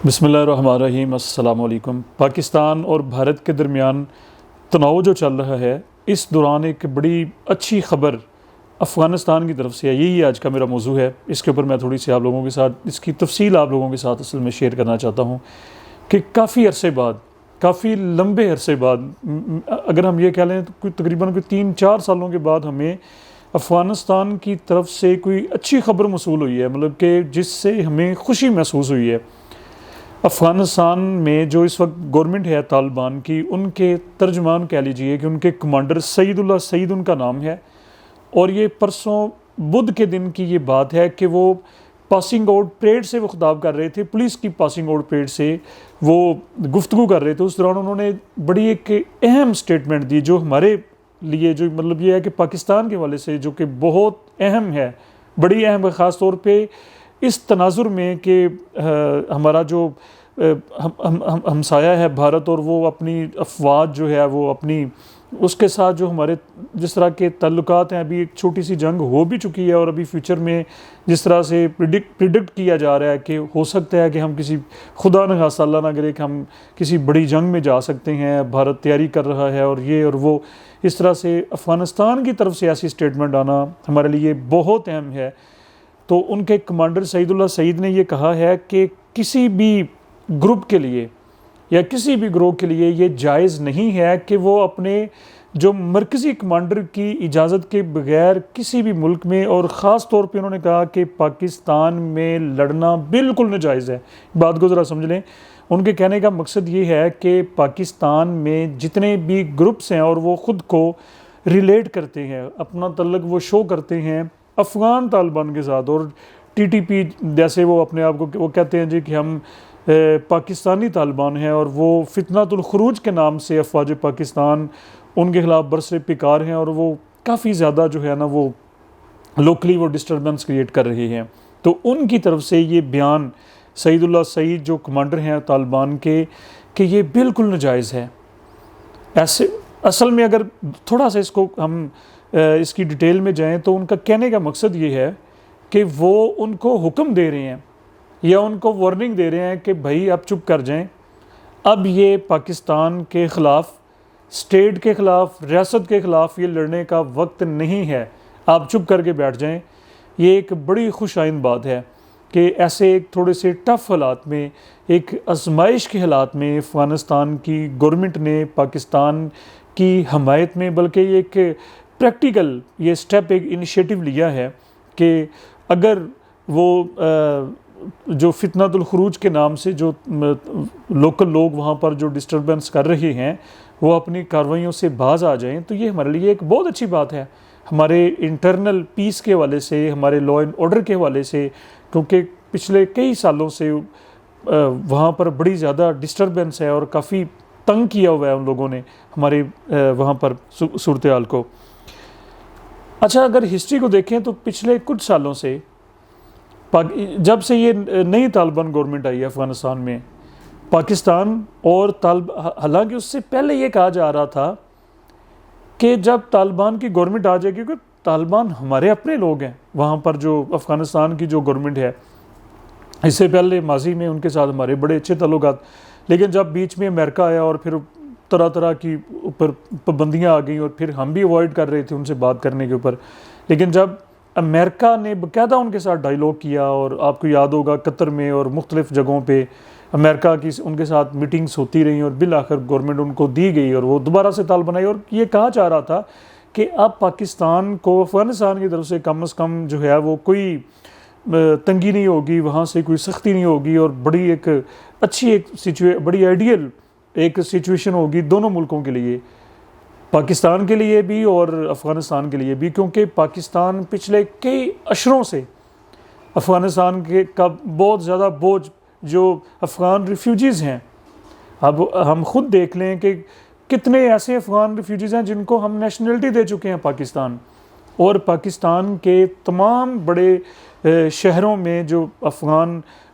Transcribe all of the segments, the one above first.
بسم اللہ الرحمن الرحیم۔ السلام علیکم۔ پاکستان اور بھارت کے درمیان تناؤ جو چل رہا ہے، اس دوران ایک بڑی اچھی خبر افغانستان کی طرف سے ہے۔ یہی آج کا میرا موضوع ہے۔ اس کے اوپر میں تھوڑی سی آپ لوگوں کے ساتھ اس کی تفصیل آپ لوگوں کے ساتھ اصل میں شیئر کرنا چاہتا ہوں کہ کافی عرصے بعد، کافی لمبے عرصے بعد، اگر ہم یہ کہہ لیں تو تقریباً 3-4 سالوں کے بعد ہمیں افغانستان کی طرف سے کوئی اچھی خبر موصول ہوئی ہے، مطلب کہ جس سے ہمیں خوشی محسوس ہوئی ہے۔ افغانستان میں جو اس وقت گورنمنٹ ہے طالبان کی، ان کے ترجمان کہہ لیجئے کہ ان کے کمانڈر سعید اللہ سعید ان کا نام ہے، اور یہ پرسوں بدھ کے دن کی یہ بات ہے کہ وہ پاسنگ آؤٹ پریڈ سے وہ خطاب کر رہے تھے، پولیس کی پاسنگ آؤٹ پریڈ سے وہ گفتگو کر رہے تھے۔ اس دوران انہوں نے بڑی ایک اہم سٹیٹمنٹ دی جو ہمارے لیے، جو مطلب یہ ہے کہ پاکستان کے حوالے سے جو کہ بہت اہم ہے، بڑی اہم ہے، خاص طور پہ اس تناظر میں کہ ہمارا جو ہمسایہ ہے بھارت، اور وہ اپنی افواج جو ہے وہ اپنی اس کے ساتھ جو ہمارے جس طرح کے تعلقات ہیں، ابھی ایک چھوٹی سی جنگ ہو بھی چکی ہے، اور ابھی فیوچر میں جس طرح سے پریڈکٹ کیا جا رہا ہے کہ ہو سکتا ہے کہ ہم کسی خدا نخواستہ اللہ نہ کرے کہ ہم کسی بڑی جنگ میں جا سکتے ہیں، بھارت تیاری کر رہا ہے اور یہ اور وہ، اس طرح سے افغانستان کی طرف سے ایسی سٹیٹمنٹ آنا ہمارے لیے بہت اہم ہے۔ تو ان کے کمانڈر سعید اللہ سعید نے یہ کہا ہے کہ کسی بھی گروپ کے لیے یا کسی بھی گروہ کے لیے یہ جائز نہیں ہے کہ وہ اپنے جو مرکزی کمانڈر کی اجازت کے بغیر کسی بھی ملک میں، اور خاص طور پہ انہوں نے کہا کہ پاکستان میں لڑنا بالکل ناجائز ہے۔ بات کو ذرا سمجھ لیں۔ ان کے کہنے کا مقصد یہ ہے کہ پاکستان میں جتنے بھی گروپس ہیں اور وہ خود کو ریلیٹ کرتے ہیں، اپنا تعلق وہ شو کرتے ہیں افغان طالبان کے ساتھ، اور ٹی ٹی پی جیسے وہ اپنے آپ کو وہ کہتے ہیں جی کہ ہم پاکستانی طالبان ہیں، اور وہ فتنۃ الخروج کے نام سے افواج پاکستان ان کے خلاف برسر پیکار ہیں، اور وہ کافی زیادہ جو ہے نا وہ لوکلی وہ ڈسٹربنس کریٹ کر رہے ہیں۔ تو ان کی طرف سے یہ بیان سعید اللہ سعید جو کمانڈر ہیں طالبان کے، کہ یہ بالکل ناجائز ہے۔ ایسے اصل میں اگر تھوڑا سا اس کو ہم اس کی ڈیٹیل میں جائیں تو ان کا کہنے کا مقصد یہ ہے کہ وہ ان کو حکم دے رہے ہیں یا ان کو وارننگ دے رہے ہیں کہ بھائی اب چپ کر جائیں، اب یہ پاکستان کے خلاف، اسٹیٹ کے خلاف، ریاست کے خلاف یہ لڑنے کا وقت نہیں ہے، آپ چپ کر کے بیٹھ جائیں۔ یہ ایک بڑی خوش آئند بات ہے کہ ایسے ایک تھوڑے سے ٹف حالات میں، ایک آزمائش کے حالات میں افغانستان کی گورنمنٹ نے پاکستان کی حمایت میں، بلکہ یہ ایک پریکٹیکل یہ سٹیپ، ایک انیشیٹو لیا ہے کہ اگر وہ جو فتنۃ الخروج کے نام سے جو لوکل لوگ وہاں پر جو ڈسٹربنس کر رہے ہیں وہ اپنی کارروائیوں سے باز آ جائیں، تو یہ ہمارے لیے ایک بہت اچھی بات ہے، ہمارے انٹرنل پیس کے حوالے سے، ہمارے لا اینڈ آرڈر کے حوالے سے، کیونکہ پچھلے کئی سالوں سے وہاں پر بڑی زیادہ ڈسٹربنس ہے اور کافی تنگ کیا ہوا ہے ان لوگوں نے ہمارے وہاں پر صورتحال کو۔ اچھا، اگر ہسٹری کو دیکھیں تو پچھلے کچھ سالوں سے، جب سے یہ نئی طالبان گورنمنٹ آئی ہے افغانستان میں، پاکستان اور حالانکہ اس سے پہلے یہ کہا جا رہا تھا کہ جب طالبان کی گورنمنٹ آ جائے گی، کیونکہ طالبان ہمارے اپنے لوگ ہیں وہاں پر، جو افغانستان کی جو گورنمنٹ ہے، اس سے پہلے ماضی میں ان کے ساتھ ہمارے بڑے اچھے تعلقات، لیکن جب بیچ میں امریکہ آیا اور پھر طرح طرح کی اوپر پابندیاں آ گئیں، اور پھر ہم بھی اوائڈ کر رہے تھے ان سے بات کرنے کے اوپر، لیکن جب امریکہ نے باقاعدہ ان کے ساتھ ڈائیلاگ کیا، اور آپ کو یاد ہوگا قطر میں اور مختلف جگہوں پہ امریکہ کی ان کے ساتھ میٹنگز ہوتی رہیں، اور بالآخر گورنمنٹ ان کو دی گئی اور وہ دوبارہ سے طالبان آئی، اور یہ کہا جا رہا تھا کہ اب پاکستان کو افغانستان کی طرف سے کم از کم جو ہے وہ کوئی تنگی نہیں ہوگی، وہاں سے کوئی سختی نہیں ہوگی، اور بڑی ایک اچھی ایک بڑی آئیڈیل ایک سچویشن ہوگی دونوں ملکوں کے لیے، پاکستان کے لیے بھی اور افغانستان کے لیے بھی، کیونکہ پاکستان پچھلے کئی اشروں سے افغانستان کا بہت زیادہ بوجھ جو افغان ریفیوجیز ہیں، اب ہم خود دیکھ لیں کہ کتنے ایسے افغان ریفیوجیز ہیں جن کو ہم نیشنلٹی دے چکے ہیں پاکستان، اور پاکستان کے تمام بڑے شہروں میں جو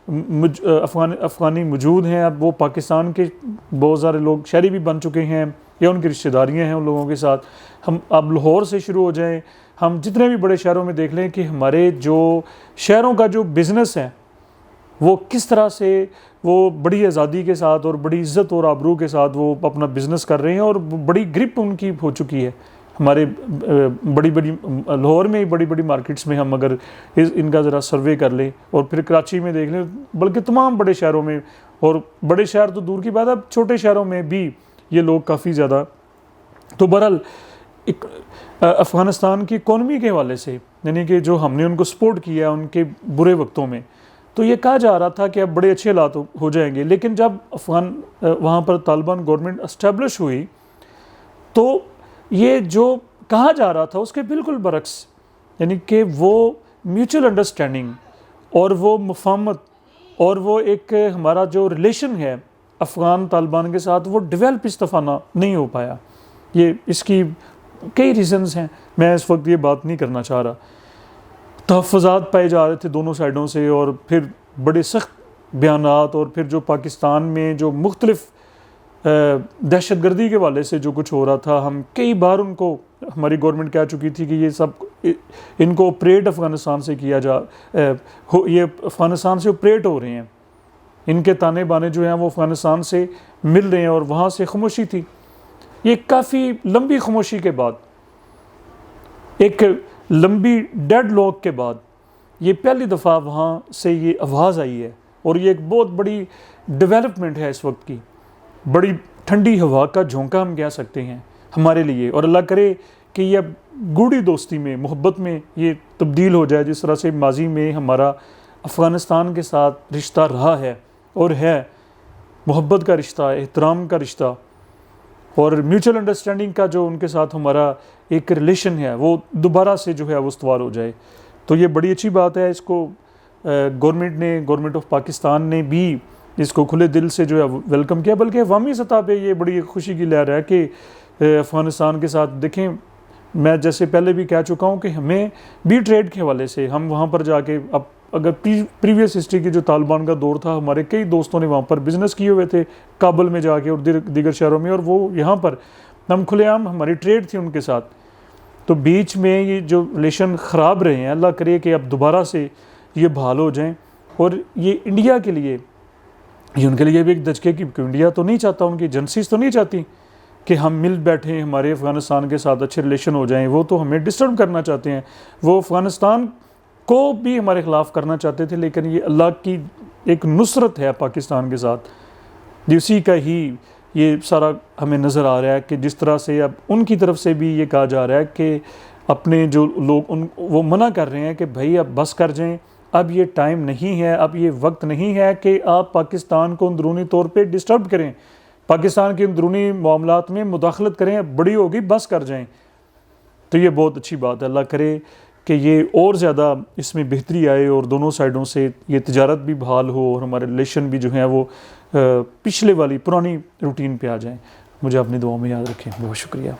افغانی موجود ہیں، اب وہ پاکستان کے بہت سارے لوگ شہری بھی بن چکے ہیں، یا ان کی رشتہ داریاں ہیں ان لوگوں کے ساتھ۔ ہم اب لاہور سے شروع ہو جائیں، ہم جتنے بھی بڑے شہروں میں دیکھ لیں کہ ہمارے جو شہروں کا جو بزنس ہے وہ کس طرح سے وہ بڑی آزادی کے ساتھ اور بڑی عزت اور آبرو کے ساتھ وہ اپنا بزنس کر رہے ہیں، اور بڑی گرپ ان کی ہو چکی ہے ہمارے بڑی بڑی لاہور میں بڑی بڑی مارکیٹس میں. ہم اگر ان کا ذرا سروے کر لیں اور پھر کراچی میں دیکھ لیں، بلکہ تمام بڑے شہروں میں، اور بڑے شہر تو دور کی بات ہے، اب چھوٹے شہروں میں بھی یہ لوگ کافی زیادہ. تو بہرحال افغانستان کی اکانومی کے حوالے سے، یعنی کہ جو ہم نے ان کو سپورٹ کیا ان کے برے وقتوں میں، تو یہ کہا جا رہا تھا کہ اب بڑے اچھے حالات ہو جائیں گے. لیکن جب وہاں پر طالبان گورنمنٹ اسٹیبلش ہوئی تو یہ جو کہا جا رہا تھا اس کے بالکل برعکس، یعنی کہ وہ میوچل انڈرسٹینڈنگ اور وہ مفاہمت اور وہ ایک ہمارا جو ریلیشن ہے افغان طالبان کے ساتھ، وہ ڈیولپ اس دفعہ نہیں ہو پایا. یہ اس کی کئی ریزنز ہیں، میں اس وقت یہ بات نہیں کرنا چاہ رہا. تحفظات پائے جا رہے تھے دونوں سائڈوں سے، اور پھر بڑے سخت بیانات، اور پھر جو پاکستان میں جو مختلف دہشت گردی کے حوالے سے جو کچھ ہو رہا تھا، ہم کئی بار ان کو، ہماری گورنمنٹ کہہ چکی تھی کہ یہ سب ان کو آپریٹ افغانستان سے کیا یہ افغانستان سے آپریٹ ہو رہے ہیں، ان کے تانے بانے جو ہیں وہ افغانستان سے مل رہے ہیں، اور وہاں سے خاموشی تھی. یہ کافی لمبی خاموشی کے بعد، ایک لمبی ڈیڈ لاک کے بعد، یہ پہلی دفعہ وہاں سے یہ آواز آئی ہے، اور یہ ایک بہت بڑی ڈیولپمنٹ ہے اس وقت کی، بڑی ٹھنڈی ہوا کا جھونکا ہم کہہ سکتے ہیں ہمارے لیے. اور اللہ کرے کہ یہ اب گوڑھی دوستی میں، محبت میں یہ تبدیل ہو جائے، جس طرح سے ماضی میں ہمارا افغانستان کے ساتھ رشتہ رہا ہے اور ہے، محبت کا رشتہ، احترام کا رشتہ، اور میوچل انڈرسٹینڈنگ کا جو ان کے ساتھ ہمارا ایک ریلیشن ہے، وہ دوبارہ سے جو ہے وہ استوار ہو جائے. تو یہ بڑی اچھی بات ہے. اس کو گورنمنٹ آف پاکستان نے بھی اس کو کھلے دل سے جو ہے ویلکم کیا، بلکہ عوامی سطح پہ یہ بڑی خوشی کی لہر ہے کہ افغانستان کے ساتھ دیکھیں، میں جیسے پہلے بھی کہہ چکا ہوں کہ ہمیں بھی ٹریڈ کے حوالے سے، ہم وہاں پر جا کے، اب اگر پریویس ہسٹری کی جو طالبان کا دور تھا، ہمارے کئی دوستوں نے وہاں پر بزنس کیے ہوئے تھے کابل میں جا کے اور دیگر شہروں میں، اور وہ یہاں پر ہم کھلے عام ہماری ٹریڈ تھی ان کے ساتھ. تو بیچ میں یہ جو ریلیشن خراب رہے ہیں، اللہ کرے کہ اب دوبارہ سے یہ بحال ہو جائیں. اور یہ انڈیا کے لیے، یہ ان کے لیے بھی ایک دھچکے کی، انڈیا تو نہیں چاہتا، ان کی ایجنسیز تو نہیں چاہتی کہ ہم مل بیٹھیں، ہمارے افغانستان کے ساتھ اچھے ریلیشن ہو جائیں. وہ تو ہمیں ڈسٹرب کرنا چاہتے ہیں، وہ افغانستان کو بھی ہمارے خلاف کرنا چاہتے تھے. لیکن یہ اللہ کی ایک نصرت ہے پاکستان کے ساتھ، اسی کا ہی یہ سارا ہمیں نظر آ رہا ہے کہ جس طرح سے اب ان کی طرف سے بھی یہ کہا جا رہا ہے کہ اپنے جو لوگ وہ منع کر رہے ہیں کہ بھائی اب بس کر جائیں، اب یہ ٹائم نہیں ہے، اب یہ وقت نہیں ہے کہ آپ پاکستان کو اندرونی طور پہ ڈسٹرب کریں، پاکستان کے اندرونی معاملات میں مداخلت کریں، بڑی ہوگی، بس کر جائیں. تو یہ بہت اچھی بات ہے. اللہ کرے کہ یہ اور زیادہ اس میں بہتری آئے، اور دونوں سائڈوں سے یہ تجارت بھی بحال ہو، اور ہمارے ریلیشن بھی جو ہیں وہ پچھلے والی پرانی روٹین پہ آ جائیں. مجھے اپنی دعاؤں میں یاد رکھیں. بہت شکریہ.